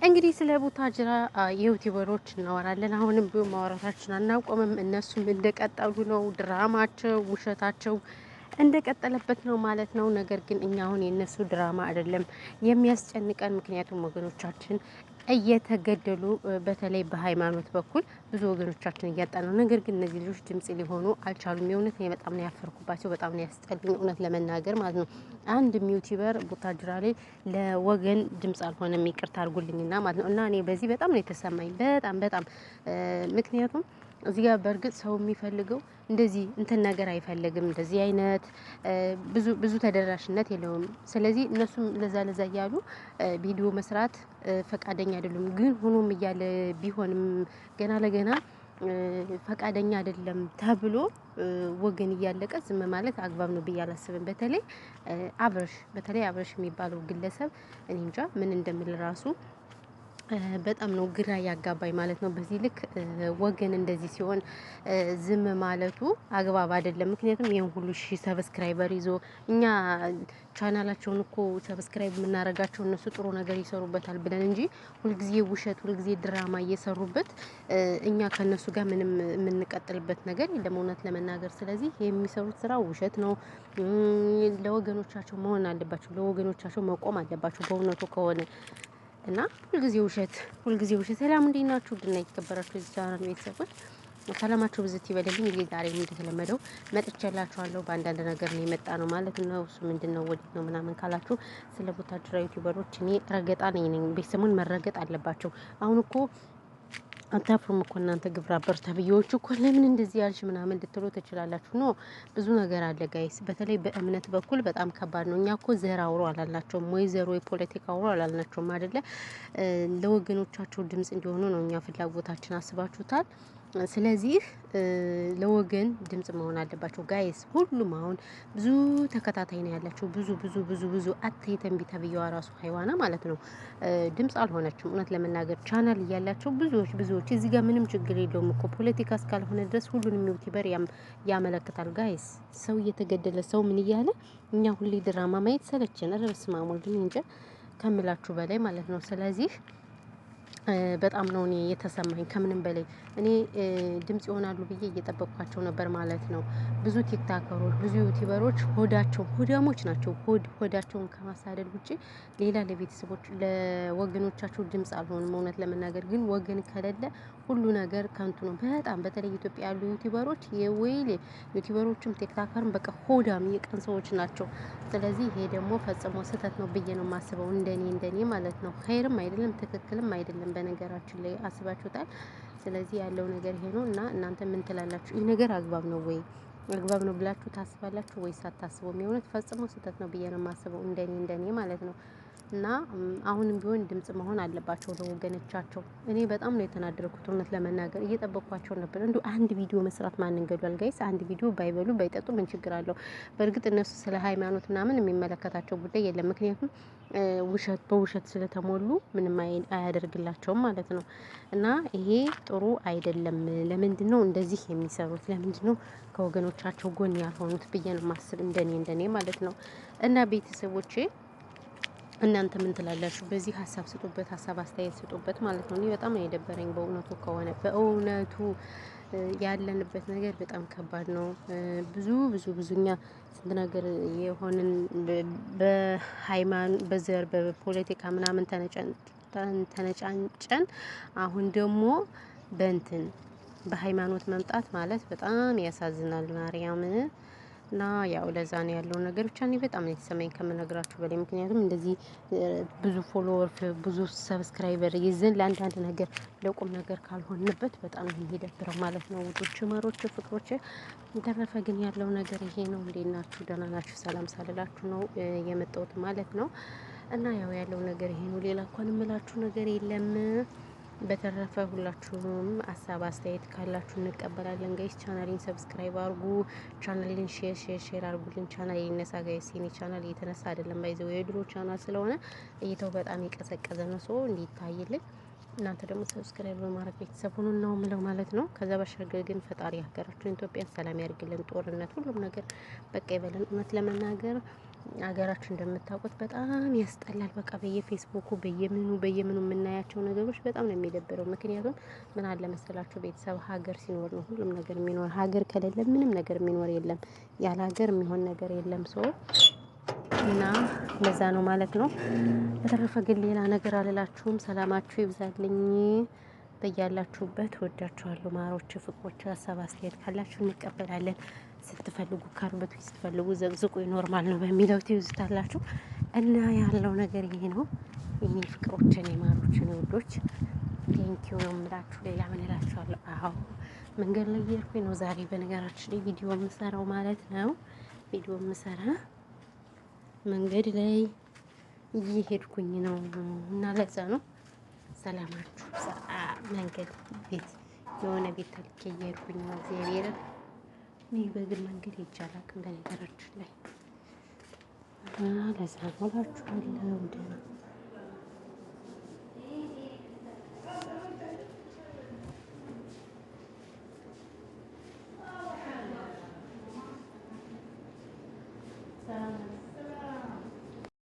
እንግዲህ ስለ ቡታጅራ ዩቲዩበሮች እናወራለን። አሁንም ቢሆን ማውራታችን አናቆምም። እነሱም እንደቀጠሉ ነው። ድራማቸው፣ ውሸታቸው እንደቀጠለበት ነው ማለት ነው። ነገር ግን እኛ አሁን የእነሱ ድራማ አይደለም የሚያስጨንቀን፣ ምክንያቱም ወገኖቻችን እየተገደሉ በተለይ በሃይማኖት በኩል ብዙ ወገኖቻችን እያጣ ነው። ነገር ግን እነዚህ ልጆች ድምጽ ሊሆኑ አልቻሉም። የእውነት እኔ በጣም ነው ያፈርኩባቸው፣ በጣም ነው ያስጠሉኝ፣ እውነት ለመናገር ማለት ነው። አንድም ዩቲዩበር ቡታጅራ ላይ ለወገን ድምጽ አልሆነም፣ ይቅርታ አድርጉልኝና ማለት ነው። እና እኔ በዚህ በጣም ነው የተሰማኝ፣ በጣም ምክንያቱም እዚህ ጋር በእርግጥ ሰው የሚፈልገው እንደዚህ እንትን ነገር አይፈልግም። እንደዚህ አይነት ብዙ ተደራሽነት የለውም። ስለዚህ እነሱም ለዛ እያሉ ቪዲዮ መስራት ፈቃደኛ አይደሉም። ግን ሆኖም እያለ ቢሆንም ገና ለገና ፈቃደኛ አይደለም ተብሎ ወገን እያለቀ ዝም ማለት አግባብ ነው ብዬ አላስብም። በተለይ አብረሽ የሚባለው ግለሰብ እኔ እንጃ ምን እንደምል ራሱ በጣም ነው ግራ ያጋባኝ ማለት ነው። በዚህ ልክ ወገን እንደዚህ ሲሆን ዝም ማለቱ አግባብ አይደለም። ምክንያቱም ይሄን ሁሉ ሰብስክራይበር ይዞ እኛ ቻናላቸውን እኮ ሰብስክራይብ የምናረጋቸው እነሱ ጥሩ ነገር ይሰሩበታል ብለን እንጂ ሁልጊዜ ውሸት፣ ሁልጊዜ ድራማ እየሰሩበት እኛ ከነሱ ጋር ምንም የምንቀጥልበት ነገር የለም እውነት ለመናገር። ስለዚህ የሚሰሩት ስራ ውሸት ነው። ለወገኖቻቸው መሆን አለባቸው፣ ለወገኖቻቸው መቆም አለባቸው በእውነቱ ከሆነ እና ሁልጊዜ ውሸት። ሰላም እንዴት ናችሁ? ድና የተከበራችሁ የዚህ ቻናል ቤተሰቦች ሰላማችሁ ብዝት ይበልልኝ። እንግዲህ ዛሬ እንደተለመደው መጥቻላችኋለሁ። በአንዳንድ ነገር ነው የመጣ ነው ማለት ነው። እሱ ምንድነው ወዴት ነው ምናምን ካላችሁ ስለ ቡታጅራ ዩቲዩበሮች እኔ ረገጣ ነኝ። ቤተሰቡን መረገጥ አለባቸው። አሁን እኮ አታፍሩም እኮ እናንተ ግብረ አበር ተብዬዎች እኮ ለምን እንደዚህ ያልሽ ምናምን ልትሉ ትችላላችሁ። ኖ ብዙ ነገር አለ ጋይስ። በተለይ በእምነት በኩል በጣም ከባድ ነው። እኛ እኮ ዘር አውሮ አላልናቸውም ወይ ዘሮ የፖለቲካ አውሮ አላልናቸውም አይደለ? ለወገኖቻቸው ድምጽ እንዲሆኑ ነው እኛ ፍላጎታችን። አስባችሁታል? ስለዚህ ለወገን ድምጽ መሆን አለባቸው ጋይስ። ሁሉም አሁን ብዙ ተከታታይ ነው ያላቸው። ብዙ አትይተን ቢተብየዋ ራሱ ሃይዋና ማለት ነው ድምጽ አልሆነችም። እውነት ለመናገር ቻናል እያላቸው ብዙዎች እዚህ ጋር ምንም ችግር የለውም እኮ ፖለቲካ እስካልሆነ ድረስ ሁሉንም ዩቲዩበር ያመለክታል ጋይስ። ሰው እየተገደለ ሰው ምን እያለ እኛ ሁሌ ድራማ ማየት ሰለችን። ረስ ማሙል እንጂ ከምላችሁ በላይ ማለት ነው። ስለዚህ በጣም ነው እኔ የተሰማኝ ከምንም በላይ እኔ ድምጽ ይሆናሉ ብዬ እየጠበቅኳቸው ነበር ማለት ነው። ብዙ ቲክታከሮች፣ ብዙ ዩቲዩበሮች ሆዳሞች ናቸው። ሆዳቸውን ከማሳደድ ውጪ ሌላ ለቤተሰቦች ለወገኖቻቸው ድምጽ አልሆንም። እውነት ለመናገር ግን ወገን ከሌለ ሁሉ ነገር ከንቱ ነው። በጣም በተለይ ኢትዮጵያ ያሉ ዩቲዩበሮች የወይሌ ዩቲዩበሮችም ቲክታከርም በቃ ሆዳም የቀን ሰዎች ናቸው። ስለዚህ ይሄ ደግሞ ፈጽሞ ስህተት ነው ብዬ ነው የማስበው። እንደኔ ማለት ነው። ኸይርም አይደለም ትክክልም አይደለም በነገራችን ላይ አስባችሁታል? ስለዚህ ያለው ነገር ይሄ ነው እና እናንተ ምን ትላላችሁ? ይህ ነገር አግባብ ነው ወይ? አግባብ ነው ብላችሁ ታስባላችሁ ወይስ አታስቡም? የእውነት ፈጽሞ ስህተት ነው ብዬ ነው የማስበው እንደኔ ማለት ነው። እና አሁንም ቢሆን ድምጽ መሆን አለባቸው ለወገኖቻቸው። እኔ በጣም ነው የተናደርኩት እውነት ለመናገር እየጠበቅኳቸው ነበር። እንዲሁ አንድ ቪዲዮ መስራት ማንን ገዷል ጋይስ? አንድ ቪዲዮ ባይበሉ ባይጠጡ ምን ችግር አለው? በእርግጥ እነሱ ስለ ሃይማኖት ምናምን የሚመለከታቸው ጉዳይ የለም። ምክንያቱም በውሸት ስለተሞሉ ምንም አያደርግላቸውም ማለት ነው። እና ይሄ ጥሩ አይደለም። ለምንድን ነው እንደዚህ የሚሰሩት? ለምንድን ነው ከወገኖቻቸው ጎን ያልሆኑት ብዬ ነው ማስብ እንደኔ ማለት ነው። እና ቤተሰቦቼ እናንተ ምን ትላላችሁ? በዚህ ሀሳብ ስጡበት፣ ሀሳብ አስተያየት ስጡበት ማለት ነው። እኔ በጣም ነው የደበረኝ በእውነቱ ከሆነ በእውነቱ ያለንበት ነገር በጣም ከባድ ነው። ብዙ እኛ ስንት ነገር የሆንን በሃይማኖት በዘር በፖለቲካ ምናምን ተነጫንጨን አሁን ደግሞ በእንትን በሃይማኖት መምጣት ማለት በጣም ያሳዝናል። ማርያምን እና ያው ለዛ ነው ያለው ነገር። ብቻ እኔ በጣም ነው የተሰማኝ ከምነግራችሁ በላይ። ምክንያቱም እንደዚህ ብዙ ፎሎወር ብዙ ሰብስክራይበር ይዘን ለአንዳንድ ነገር ለቁም ነገር ካልሆንበት በጣም ነው የሚደብረው ማለት ነው። ውዶች፣ ማሮች፣ ፍቅሮች የተረፈ ግን ያለው ነገር ይሄ ነው። እንዴት ናችሁ? ደህና ናችሁ? ሰላም ሳልላችሁ ነው የመጣሁት ማለት ነው። እና ያው ያለው ነገር ይሄ ነው። ሌላ እንኳን እምላችሁ ነገር የለም። በተረፈ ሁላችሁም ሀሳብ አስተያየት ካላችሁ እንቀበላለን ጋይስ። ቻናሌን ሰብስክራይብ አድርጉ። ቻናሌን ሼር አድርጉልን። ቻናሌ ይነሳ ጋይስ። የኔ ቻናል እየተነሳ አይደለም ባይዘው የድሮ ቻናል ስለሆነ እይታው በጣም የቀዘቀዘ ነው። ሰው እንዲታይልን እናንተ ደግሞ ሰብስክራይብ በማድረግ ቤተሰብ ሁኑ ነው ምለው ማለት ነው። ከዛ ባሻገር ግን ፈጣሪ ሀገራችን ኢትዮጵያን ሰላም ያርግልን። ጦርነት ሁሉም ነገር በቃ ይበለን። እውነት ለመናገር ሀገራችን እንደምታውቁት በጣም ያስጠላል። በቃ በየፌስቡኩ በየምኑ የምናያቸው ነገሮች በጣም ነው የሚደብረው። ምክንያቱም ምን አለ መሰላችሁ ቤተሰብ ሀገር ሲኖር ነው ሁሉም ነገር የሚኖር። ሀገር ከሌለ ምንም ነገር የሚኖር የለም። ያለ ሀገር የሚሆን ነገር የለም። ሰው እና ለዛ ነው ማለት ነው። በተረፈ ግን ሌላ ነገር አልላችሁም። ሰላማችሁ ይብዛልኝ በያላችሁበት። ወዳችኋለሁ ማሮች፣ ፍቅሮች። ሀሳብ አስተያየት ካላችሁ እንቀበላለን። ስትፈልጉ ካርበት ስትፈልጉ ዘቅዝቁ ኖርማል ነው በሚለው ትይዙታላችሁ። እና ያለው ነገር ይሄ ነው። የኔ ፍቅሮች፣ የኔ ማሮች፣ የኔ ውዶች ቴንኪው ነው የምላችሁ። ሌላ ምን እላችኋለሁ? አዎ መንገድ ላይ እየሄድኩኝ ነው ዛሬ በነገራችን ላይ ቪዲዮ የምሰራው ማለት ነው። ቪዲዮ የምሰራ መንገድ ላይ እየሄድኩኝ ነው እና ለዛ ነው። ሰላማችሁ መንገድ ቤት የሆነ ቤት ተልኬ እየሄድኩኝ ነው። እግዚአብሔር እኔ በእግር መንገድ ሄጄ አላውቅም በነገራችን ላይ እና ለዛ ነው እላችኋለሁ። ደህና ሰላም